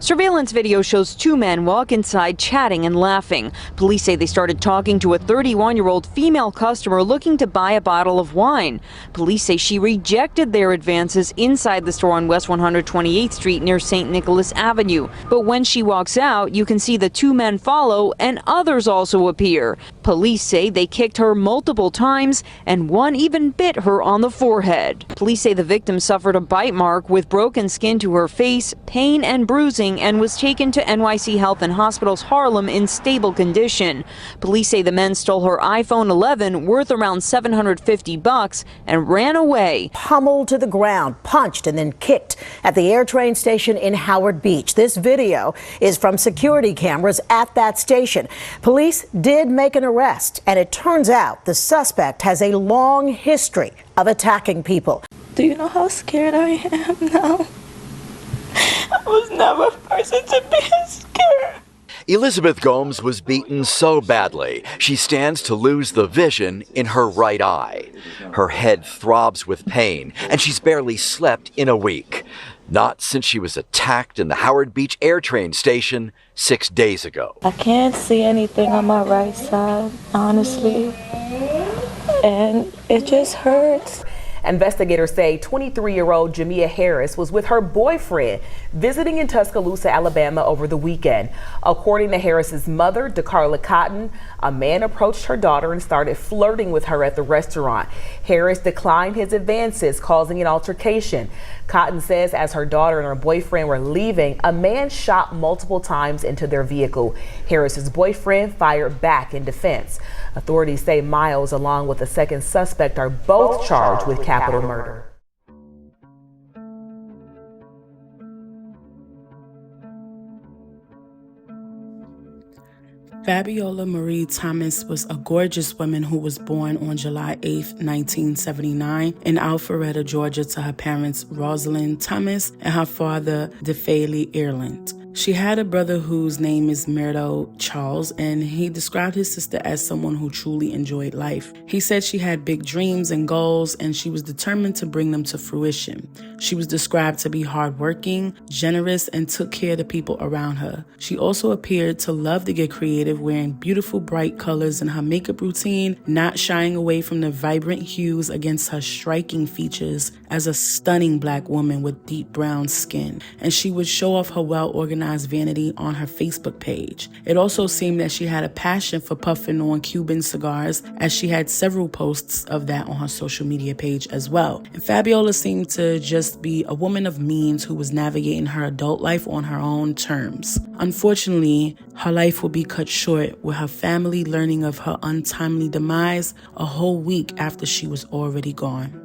Surveillance video shows two men walk inside chatting and laughing. Police say they started talking to a 31-year-old female customer looking to buy a bottle of wine. Police say she rejected their advances inside the store on West 128th Street near St. Nicholas Avenue. But when she walks out, you can see the two men follow and others also appear. Police say they kicked her multiple times and one even bit her on the forehead. Police say the victim suffered a bite mark with broken skin to her face, pain and bruising, and was taken to NYC Health and Hospitals Harlem in stable condition. Police say the men stole her iPhone 11 worth around $750 and ran away. Pummeled to the ground, punched and then kicked at the Airtrain station in Howard Beach. This video is from security cameras at that station. Police did make an arrest, and it turns out the suspect has a long history of attacking people. Do you know how scared I am now? I was never a person to be scared. Elizabeth Gomes was beaten so badly, she stands to lose the vision in her right eye. Her head throbs with pain, and she's barely slept in a week. Not since she was attacked in the Howard Beach Airtrain station 6 days ago. I can't see anything on my right side, honestly, and it just hurts. Investigators say 23-year-old Jamia Harris was with her boyfriend visiting in Tuscaloosa, Alabama over the weekend. According to Harris's mother, DeCarla Cotton, a man approached her daughter and started flirting with her at the restaurant. Harris declined his advances, causing an altercation. Cotton says as her daughter and her boyfriend were leaving, a man shot multiple times into their vehicle. Harris's boyfriend fired back in defense. Authorities say Miles, along with the second suspect, are both charged with capital murder. Fabiola Marie Thomas was a gorgeous woman who was born on July 8, 1979 in Alpharetta, Georgia, to her parents Rosalind Thomas and her father DeFaley Ireland. She had a brother whose name is Murdo Charles, and he described his sister as someone who truly enjoyed life. He said she had big dreams and goals, and she was determined to bring them to fruition. She was described to be hardworking, generous, and took care of the people around her. She also appeared to love to get creative, wearing beautiful bright colors in her makeup routine, not shying away from the vibrant hues against her striking features as a stunning black woman with deep brown skin. And she would show off her well-organized vanity on her Facebook page. It also seemed that she had a passion for puffing on Cuban cigars, as she had several posts of that on her social media page as well. And Fabiola seemed to just be a woman of means who was navigating her adult life on her own terms. Unfortunately, her life would be cut short with her family learning of her untimely demise a whole week after she was already gone.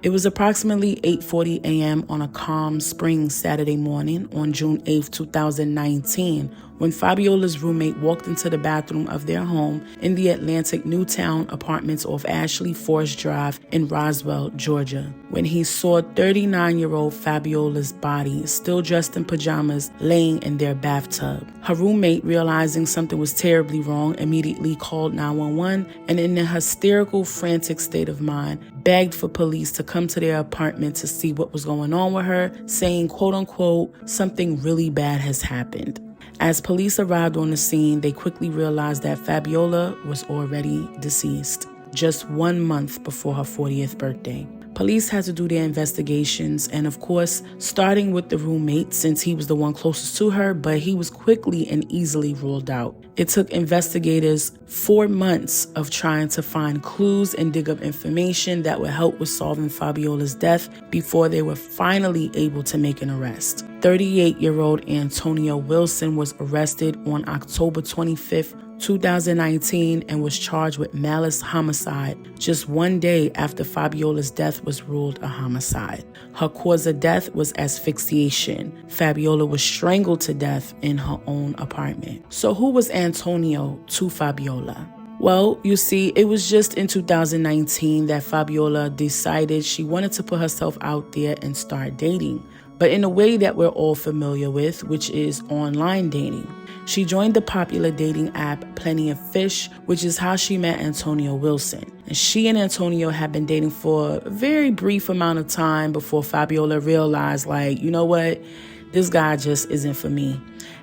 It was approximately 8:40 a.m. on a calm spring Saturday morning on June 8, 2019, when Fabiola's roommate walked into the bathroom of their home in the Atlantic Newtown apartments off Ashley Forest Drive in Roswell, Georgia, when he saw 39-year-old Fabiola's body, still dressed in pajamas, laying in their bathtub. Her roommate, realizing something was terribly wrong, immediately called 911 and, in a hysterical, frantic state of mind, begged for police to come to their apartment to see what was going on with her, saying, quote unquote, something really bad has happened. As police arrived on the scene, they quickly realized that Fabiola was already deceased, just 1 month before her 40th birthday. Police had to do their investigations, and of course, starting with the roommate, since he was the one closest to her, but he was quickly and easily ruled out. It took investigators 4 months of trying to find clues and dig up information that would help with solving Fabiola's death before they were finally able to make an arrest. 38-year-old Antonio Wilson was arrested on October 25th, 2019, and was charged with malice homicide just 1 day after Fabiola's death was ruled a homicide. Her cause of death was asphyxiation. Fabiola was strangled to death in her own apartment. So who was Antonio to Fabiola? Well, you see, it was just in 2019 that Fabiola decided she wanted to put herself out there and start dating, but in a way that we're all familiar with, which is online dating. She joined the popular dating app Plenty of Fish, which is how she met Antonio Wilson. And she and Antonio had been dating for a very brief amount of time before Fabiola realized, like, you know what? this guy just isn't for me.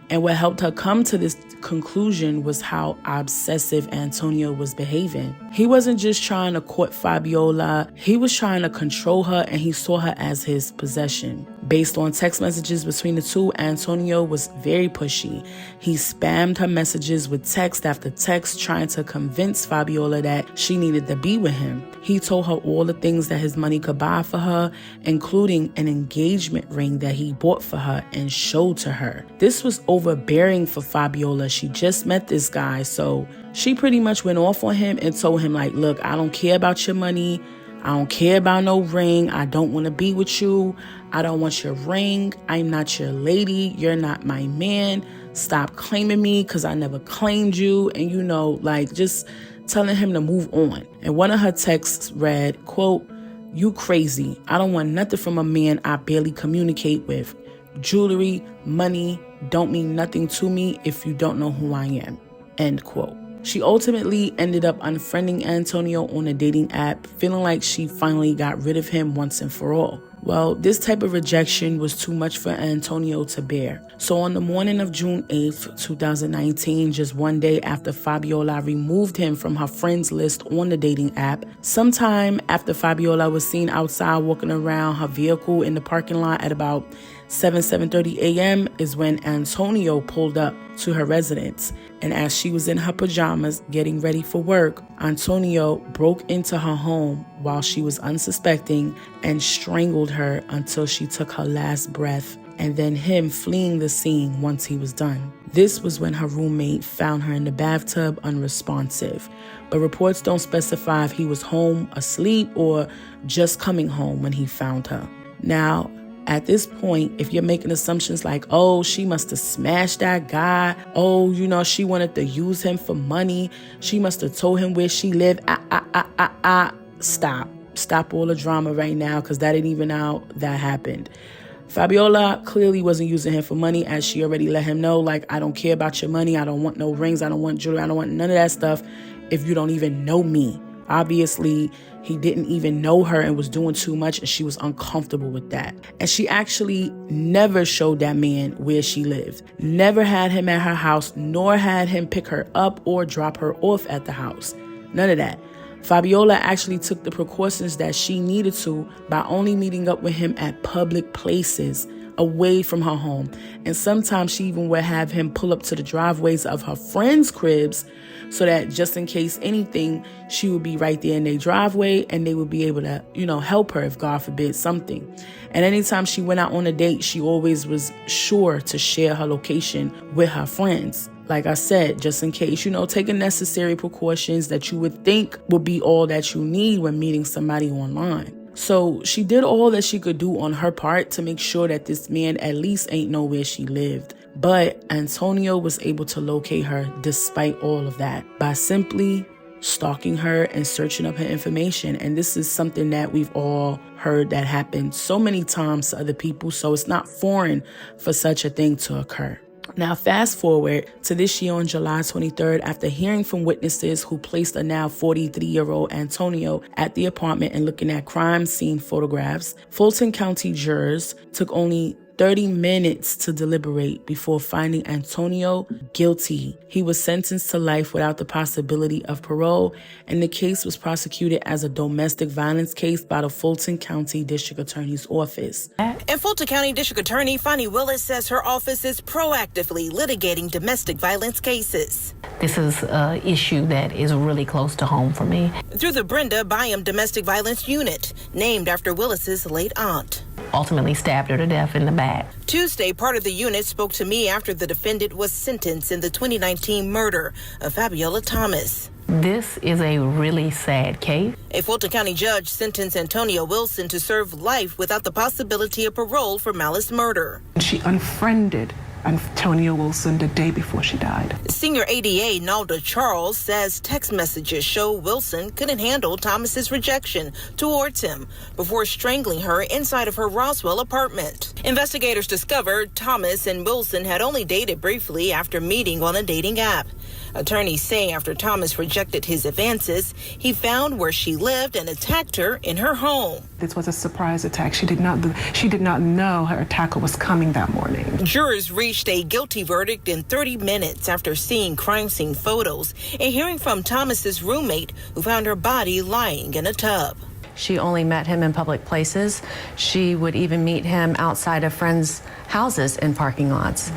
And what helped her come to this conclusion was how obsessive Antonio was behaving. He wasn't just trying to court Fabiola, he was trying to control her, and he saw her as his possession. Based on text messages between the two, Antonio was very pushy. He spammed her messages with text after text, trying to convince Fabiola that she needed to be with him. He told her all the things that his money could buy for her, including an engagement ring that he bought for her and showed to her. This was overbearing for Fabiola. She just met this guy, so she pretty much went off on him and told him, like, look, I don't care about your money. I don't care about no ring. I don't want to be with you. I don't want your ring. I'm not your lady. You're not my man. Stop claiming me because I never claimed you. And, you know, like, just telling him to move on. And one of her texts read, quote, "You crazy. I don't want nothing from a man I barely communicate with. Jewelry, money don't mean nothing to me if you don't know who I am." End quote. She ultimately ended up unfriending Antonio on a dating app, feeling like she finally got rid of him once and for all. Well, this type of rejection was too much for Antonio to bear. So on the morning of June 8th, 2019, just one day after Fabiola removed him from her friends list on the dating app, sometime after Fabiola was seen outside walking around her vehicle in the parking lot at about 7:30 a.m. is when Antonio pulled up to her residence. And as she was in her pajamas getting ready for work, Antonio broke into her home while she was unsuspecting and strangled her until she took her last breath, and then him fleeing the scene once he was done. This was when her roommate found her in the bathtub unresponsive, but reports don't specify if he was home asleep or just coming home when he found her. Now, at this point, if you're making assumptions like, oh, she must have smashed that guy, oh, you know, she wanted to use him for money, she must have told him where she lived, Stop all the drama right now, because that ain't even how that happened. Fabiola clearly wasn't using him for money, as she already let him know, like, I don't care about your money, I don't want no rings, I don't want jewelry, I don't want none of that stuff if you don't even know me. Obviously, he didn't even know her and was doing too much, and she was uncomfortable with that. And she actually never showed that man where she lived, never had him at her house, nor had him pick her up or drop her off at the house. None of that. Fabiola actually took the precautions that she needed to by only meeting up with him at public places away from her home. And sometimes she even would have him pull up to the driveways of her friends' cribs so that just in case anything, she would be right there in their driveway and they would be able to, you know, help her if God forbid something. And anytime she went out on a date, she always was sure to share her location with her friends. Like I said, just in case, you know, taking necessary precautions that you would think would be all that you need when meeting somebody online. So she did all that she could do on her part to make sure that this man at least ain't know where she lived. But Antonio was able to locate her despite all of that by simply stalking her and searching up her information. And this is something that we've all heard that happened so many times to other people. So it's not foreign for such a thing to occur. Now, fast forward to this year on July 23rd, after hearing from witnesses who placed a now 43-year-old Antonio at the apartment and looking at crime scene photographs, Fulton County jurors took only 30 minutes to deliberate before finding Antonio guilty. He was sentenced to life without the possibility of parole, and the case was prosecuted as a domestic violence case by the Fulton County District Attorney's Office. And Fulton County District Attorney Fonnie Willis says her office is proactively litigating domestic violence cases. This is an issue that is really close to home for me. Through the Brenda Byam Domestic Violence Unit, named after Willis's late aunt. Ultimately stabbed her to death in the back. Tuesday, part of the unit spoke to me after the defendant was sentenced in the 2019 murder of Fabiola Thomas. This is a really sad case. A Fulton County judge sentenced Antonio Wilson to serve life without the possibility of parole for malice murder. She unfriended Antonia Wilson the day before she died. Senior ADA Nalda Charles says text messages show Wilson couldn't handle Thomas's rejection towards him before strangling her inside of her Roswell apartment. Investigators discovered Thomas and Wilson had only dated briefly after meeting on a dating app. Attorneys say after Thomas rejected his advances, he found where she lived and attacked her in her home. This was a surprise attack. She did not know her attacker was coming that morning. Jurors reached a guilty verdict in 30 minutes after seeing crime scene photos and hearing from Thomas's roommate who found her body lying in a tub. She only met him in public places. She would even meet him outside of friends' houses in parking lots.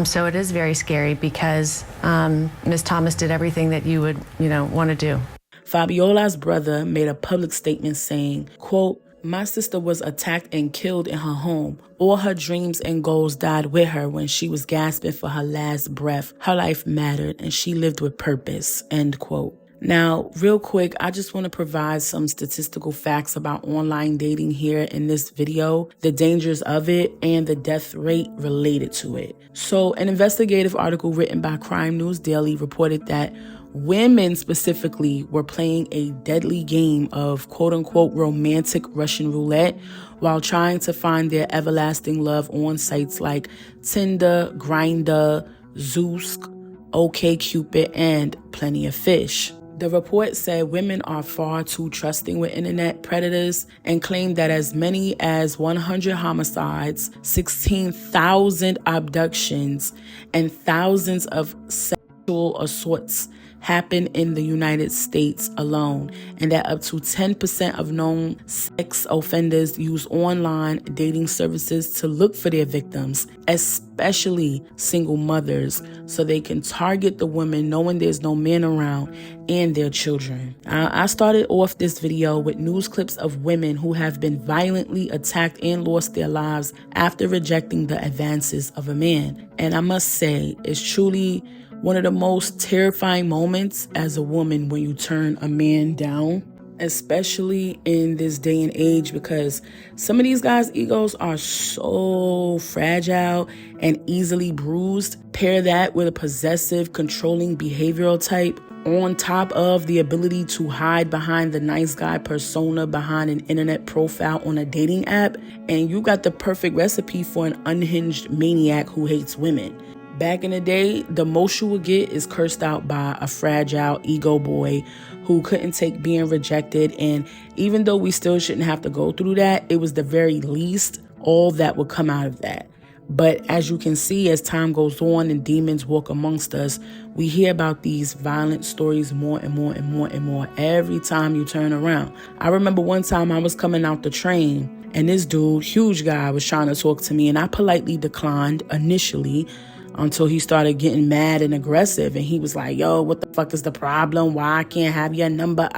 So it is very scary because Ms. Thomas did everything that you would, want to do. Fabiola's brother made a public statement saying, quote, "My sister was attacked and killed in her home. All her dreams and goals died with her when she was gasping for her last breath. Her life mattered and she lived with purpose," end quote. Now, real quick, I just want to provide some statistical facts about online dating here in this video, the dangers of it, and the death rate related to it. So, an investigative article written by Crime News Daily reported that women specifically were playing a deadly game of quote-unquote romantic Russian roulette while trying to find their everlasting love on sites like Tinder, Grindr, Zoosk, OkCupid, and Plenty of Fish. The report said women are far too trusting with internet predators and claimed that as many as 100 homicides, 16,000 abductions, and thousands of sexual assaults happen in the United States alone, and that up to 10% of known sex offenders use online dating services to look for their victims, especially single mothers, so they can target the women knowing there's no man around and their children. I started off this video with news clips of women who have been violently attacked and lost their lives after rejecting the advances of a man. And I must say, it's truly one of the most terrifying moments as a woman when you turn a man down, especially in this day and age, because some of these guys' egos are so fragile and easily bruised. Pair that with a possessive, controlling behavioral type on top of the ability to hide behind the nice guy persona behind an internet profile on a dating app, and you got the perfect recipe for an unhinged maniac who hates women. Back in the day, the most you would get is cursed out by a fragile ego boy who couldn't take being rejected. And even though we still shouldn't have to go through that, it was the very least all that would come out of that. But as you can see, as time goes on and demons walk amongst us, we hear about these violent stories more and more and more and more every time you turn around. I remember one time I was coming out the train and this dude, huge guy, was trying to talk to me, and I politely declined initially, until he started getting mad and aggressive. And he was like, "Yo, what the fuck is the problem? Why I can't have your number?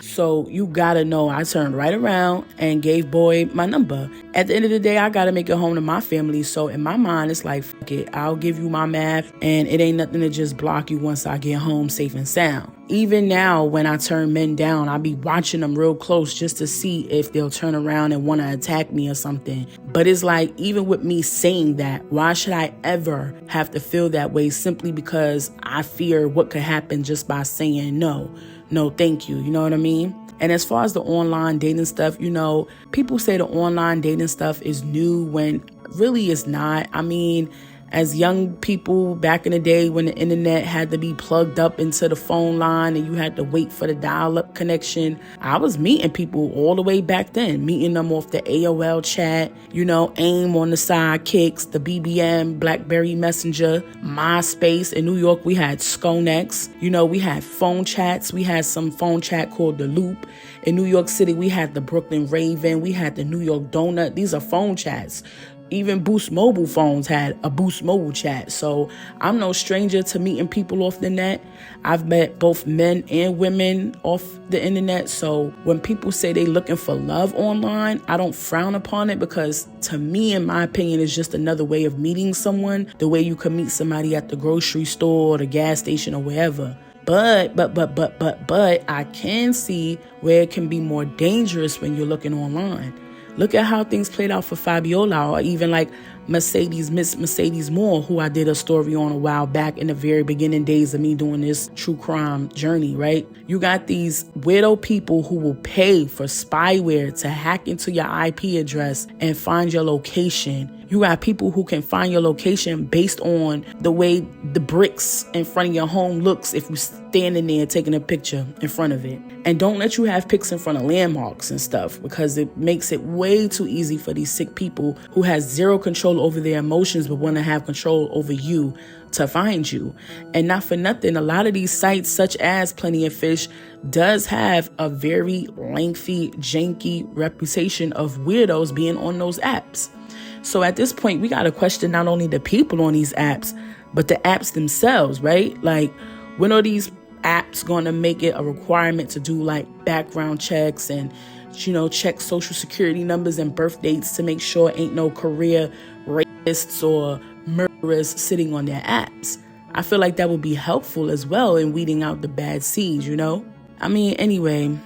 So you gotta know, I turned right around and gave boy my number. At the end of the day, I gotta make it home to my family. So in my mind, it's like, fuck it, I'll give you my math, and it ain't nothing to just block you once I get home safe and sound. Even now, when I turn men down, I be watching them real close just to see if they'll turn around and want to attack me or something. But it's like, even with me saying that, why should I ever have to feel that way simply because I fear what could happen just by saying no, thank you. You know what I mean? And as far as the online dating stuff, people say the online dating stuff is new when really it's not. I mean, as young people back in the day when the internet had to be plugged up into the phone line and you had to wait for the dial-up connection, I was meeting people all the way back then, meeting them off the AOL chat, AIM on the sidekicks, the BBM, BlackBerry Messenger, MySpace. In New York, we had Skonex. We had phone chats. We had some phone chat called The Loop. In New York City, we had the Brooklyn Raven. We had the New York Donut. These are phone chats. Even Boost Mobile phones had a Boost Mobile chat. So I'm no stranger to meeting people off the net. I've met both men and women off the internet. So when people say they looking for love online, I don't frown upon it, because to me, in my opinion, it's just another way of meeting someone, the way you can meet somebody at the grocery store or the gas station or wherever. But I can see where it can be more dangerous when you're looking online. Look at how things played out for Fabiola, or even like Miss Mercedes Moore, who I did a story on a while back in the very beginning days of me doing this true crime journey, right? You got these weirdo people who will pay for spyware to hack into your IP address and find your location. You got people who can find your location based on the way the bricks in front of your home looks if you're standing there taking a picture in front of it. And don't let you have pics in front of landmarks and stuff, because it makes it way too easy for these sick people who has zero control over their emotions but want to have control over you to find you. And not for nothing, a lot of these sites such as Plenty of Fish does have a very lengthy, janky reputation of weirdos being on those apps. So at this point, we got to question not only the people on these apps, but the apps themselves, right? Like, when are these apps going to make it a requirement to do like background checks and, check social security numbers and birth dates to make sure ain't no career rapists or murderers sitting on their apps? I feel like that would be helpful as well in weeding out the bad seeds, Anyway,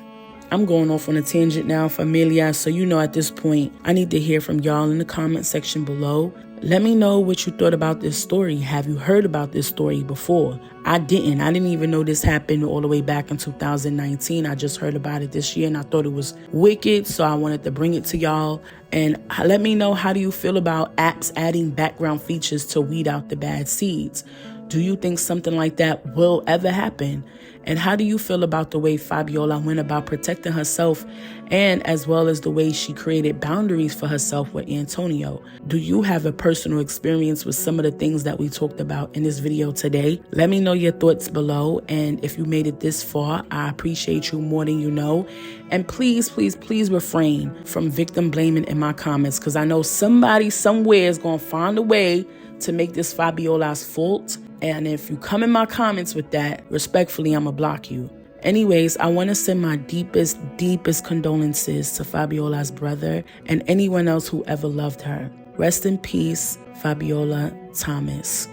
I'm going off on a tangent now, familia. So at this point, I need to hear from y'all in the comment section below. Let me know what you thought about this story. Have you heard about this story before? I didn't even know this happened all the way back in 2019. I just heard about it this year and I thought it was wicked. So I wanted to bring it to y'all. And let me know, how do you feel about apps adding background features to weed out the bad seeds? Do you think something like that will ever happen? And how do you feel about the way Fabiola went about protecting herself, and as well as the way she created boundaries for herself with Antonio? Do you have a personal experience with some of the things that we talked about in this video today? Let me know your thoughts below. And if you made it this far, I appreciate you more than you know. And please, please, please refrain from victim blaming in my comments, because I know somebody somewhere is going to find a way to make this Fabiola's fault. And if you come in my comments with that, respectfully, I'm going to block you. Anyways, I want to send my deepest condolences to Fabiola's brother and anyone else who ever loved her. Rest in peace, Fabiola Thomas.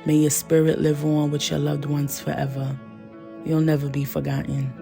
May your spirit live on with your loved ones forever. You'll never be forgotten.